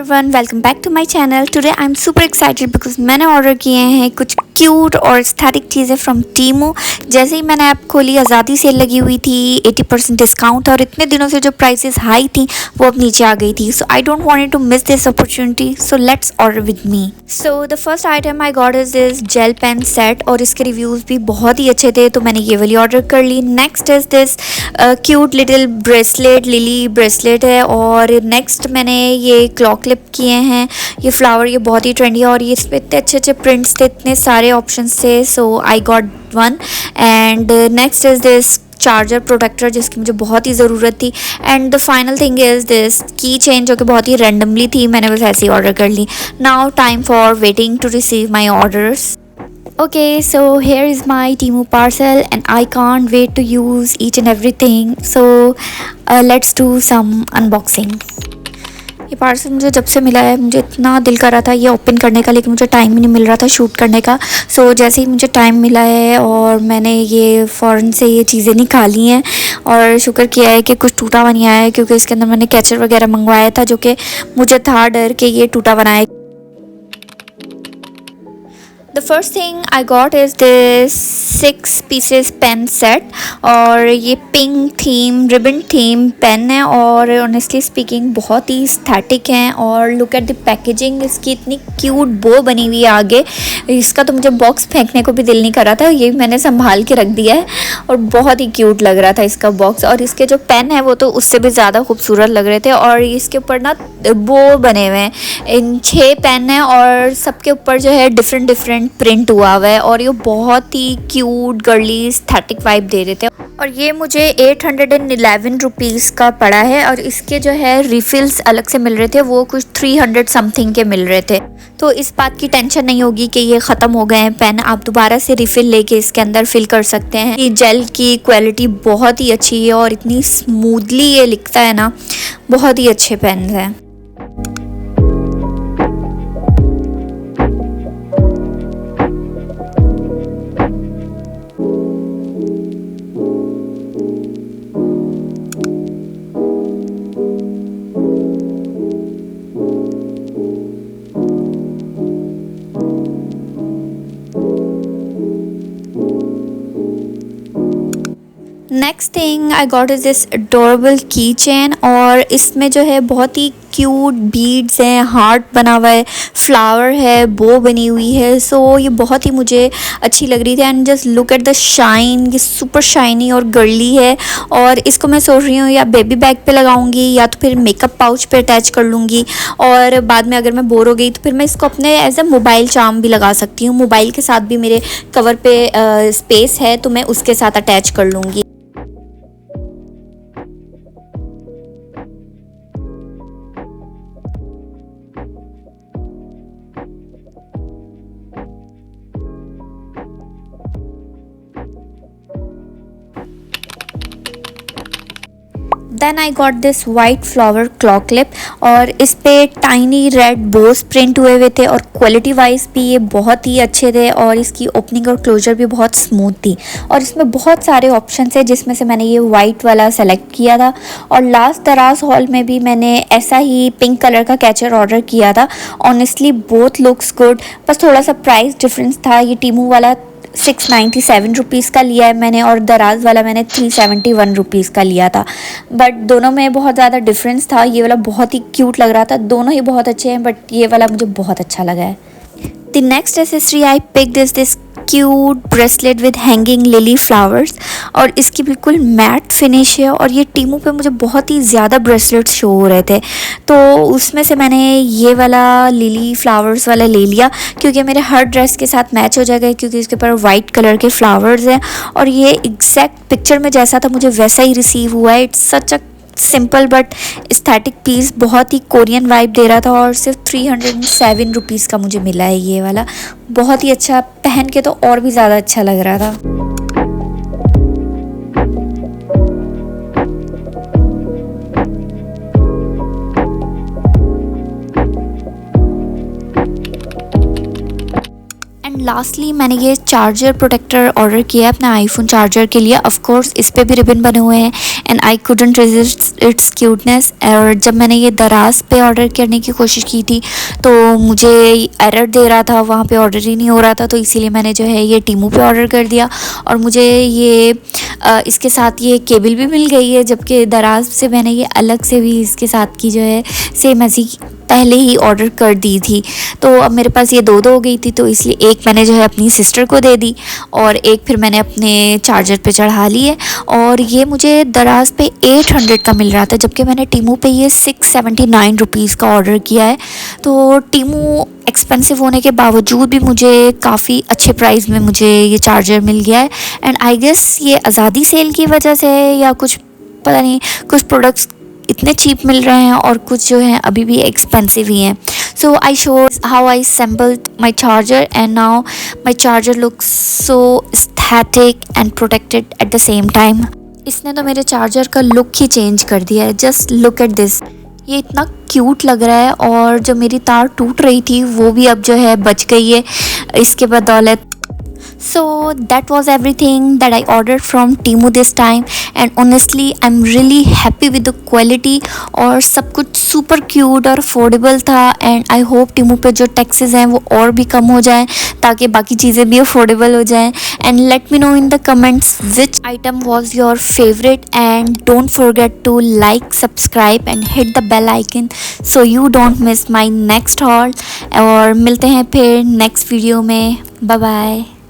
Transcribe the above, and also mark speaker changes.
Speaker 1: Everyone, welcome back to my channel. Today I am super excited because मैंने order किए हैं कुछ cute और एस्थेटिक चीज़ें फ्रॉम टीमू। जैसे ही मैंने ऐप खोली, आज़ादी सेल लगी हुई थी, 80% डिस्काउंट था और इतने दिनों से जो प्राइसेस हाई थी वो अब नीचे आ गई थी। So I don't want to miss this opportunity, so let's order with me. So the first item I got is this gel pen set और इसके रिव्यूज़ भी बहुत ही अच्छे थे, तो मैंने ये वाली ऑर्डर कर ली। Next is this cute little bracelet, lily bracelet है। और नेक्स्ट मैंने ये क्लॉक क्लिप किए हैं, ये फ्लावर, ये बहुत ही ट्रेंडी है और ये इस पर इतने अच्छे अच्छे प्रिंट्स थे, इतने सारे ऑप्शंस थे, so I got one. And next is this charger protector जिसकी मुझे बहुत ही ज़रूरत थी। And the final thing is this key chain जो कि बहुत ही रैंडमली थी, मैंने बस ऐसे ही ऑर्डर कर ली। Now time for waiting to receive my orders. Okay, so here is my Temu parcel and I can't wait to use each and everything. So let's do some unboxing. ये parcel मुझे जब से मिला है, मुझे इतना दिल कर रहा था ये ओपन करने का, लेकिन मुझे टाइम ही नहीं मिल रहा था शूट करने का। सो जैसे ही मुझे टाइम मिला है और मैंने ये फ़ौरन से ये चीज़ें निकाली हैं और शुक्र किया है कि कुछ टूटा हुआ नहीं आया है, क्योंकि इसके अंदर मैंने कैचर वगैरह मंगवाया था जो कि मुझे था डर कि ये टूटा बना है। The first thing I got is this 6 pieces pen set और ये pink theme, ribbon theme pen है और ऑनेस्टली स्पीकिंग बहुत ही एस्थेटिक हैं। और लुक एट द पैकेजिंग, इसकी इतनी क्यूट बो बनी हुई है आगे। इसका तो मुझे बॉक्स फेंकने को भी दिल नहीं कर रहा था, ये मैंने संभाल के रख दिया है और बहुत ही क्यूट लग रहा था इसका बॉक्स। और इसके जो पेन है वो तो उससे भी ज़्यादा खूबसूरत लग रहे थे और इसके ऊपर ना बो बने हुए हैं। इन 6 पेन है और सबके ऊपर जो है डिफरेंट प्रिंट हुआ है और ये बहुत ही क्यूट गर्ली एस्थेटिक वाइब दे रहे थे। और ये मुझे 811 रुपीज़ का पड़ा है और इसके जो है रिफिल्स अलग से मिल रहे थे, वो कुछ 300 समथिंग के मिल रहे थे। तो इस बात की टेंशन नहीं होगी कि ये ख़त्म हो गए हैं पेन, आप दोबारा से रिफ़िल लेके इसके अंदर फिल कर सकते हैं। ये जेल की क्वालिटी बहुत ही अच्छी है और इतनी स्मूथली ये लिखता है ना, बहुत ही अच्छे पेन हैं। Next thing I got is this adorable की चेन और इसमें जो है बहुत ही क्यूट बीड्स हैं, हार्ट बना हुआ है, फ्लावर है, बो बनी हुई है। सो ये बहुत ही मुझे अच्छी लग रही थी। And just look at the shine, ये सुपर शाइनी और गर्ली है और इसको मैं सोच रही हूँ या बेबी बैग पे लगाऊंगी या तो फिर मेकअप पाउच पे अटैच कर लूँगी और बाद में अगर मैं बोर हो गई तो फिर मैं इसको अपने एज ए मोबाइल चार्म भी लगा सकती हूँ। मोबाइल के साथ भी मेरे कवर पे स्पेस है तो मैं उसके साथ अटैच कर लूँगी। Then I got this white flower clock clip और इस पे टाइनी रेड बोस प्रिंट हुए थे और क्वालिटी वाइज भी ये बहुत ही अच्छे थे और इसकी ओपनिंग और क्लोजर भी बहुत स्मूथ थी। और इसमें बहुत सारे ऑप्शंस है जिसमें से मैंने ये वाइट वाला सेलेक्ट किया था। और लास्ट दराज हॉल में भी मैंने ऐसा ही पिंक कलर का कैचर ऑर्डर किया था। ऑनेस्टली बोथ लुक्स गुड, बस थोड़ा सा प्राइस डिफरेंस था। ये टीमू वाला 697 रुपीज़ का लिया है मैंने और दराज वाला मैंने 371 रुपीज़ का लिया था, बट दोनों में बहुत ज़्यादा डिफरेंस था। ये वाला बहुत ही क्यूट लग रहा था, दोनों ही बहुत अच्छे हैं बट ये वाला मुझे बहुत अच्छा लगा है। The next accessory I picked is this cute bracelet with hanging lily flowers और इसकी बिल्कुल मैट फिनिश है और ये टीमू पे मुझे बहुत ही ज़्यादा ब्रेसलेट्स शो हो रहे थे, तो उसमें से मैंने ये वाला लिली फ्लावर्स वाला ले लिया क्योंकि मेरे हर ड्रेस के साथ मैच हो जाएगा, क्योंकि इसके ऊपर वाइट कलर के फ्लावर्स हैं और ये एग्जैक्ट पिक्चर में जैसा था मुझे वैसा ही रिसीव हुआ है। It's such a simple but aesthetic piece, बहुत ही कोरियन वाइब दे रहा था और सिर्फ 307 रुपीज़ का मुझे मिला है ये वाला। बहुत ही अच्छा, पहन के तो और भी ज़्यादा अच्छा लग रहा था। एंड लास्टली मैंने ये चार्जर प्रोटेक्टर ऑर्डर किया है अपना आईफोन चार्जर के लिए। ऑफ कोर्स इस पे भी रिबन बने हुए हैं and I couldn't resist its cuteness। और जब मैंने ये दराज पे ऑर्डर करने की कोशिश की थी तो मुझे एरर दे रहा था, वहाँ पे ऑर्डर ही नहीं हो रहा था, तो इसीलिए मैंने जो है ये टीमू पे ऑर्डर कर दिया। और मुझे ये इसके साथ ये केबल भी मिल गई है, जबकि दराज से मैंने ये अलग से भी इसके साथ की जो है सेम ऐसी पहले ही ऑर्डर कर दी थी। तो अब मेरे पास ये दो हो गई थी, तो इसलिए एक मैंने जो है अपनी सिस्टर को दे दी और एक फिर मैंने अपने चार्जर पे चढ़ा ली है। और ये मुझे दराज पे 800 का मिल रहा था, जबकि मैंने टीमू पे ये 679 रुपीज़ का ऑर्डर किया है। तो टीमू एक्सपेंसिव होने के बावजूद भी मुझे काफ़ी अच्छे प्राइस में मुझे ये चार्जर मिल गया है। एंड आई गेस ये आज़ादी सेल की वजह से है या कुछ पता नहीं, कुछ प्रोडक्ट्स इतने चीप मिल रहे हैं और कुछ जो हैं अभी भी एक्सपेंसिव ही हैं। So I show how I assembled my charger and now my charger looks so aesthetic and protected at the same time. इसने तो मेरे चार्जर का लुक ही चेंज कर दिया है। जस्ट लुक एट दिस, ये इतना क्यूट लग रहा है और जो मेरी तार टूट रही थी वो भी अब जो है बच गई है इसके बदौलत। So that was everything that I ordered from Temu this time, and honestly I'm really happy with the quality और सब कुछ super cute और affordable था। and I hope Temu पे जो taxes हैं वो और भी कम हो जाएं ताकि बाकी चीज़ें भी affordable हो जाएं। and let me know in the comments which item was your favorite, and don't forget to like, subscribe and hit the bell icon so you don't miss my next haul। और मिलते हैं फिर next video में। Bye bye।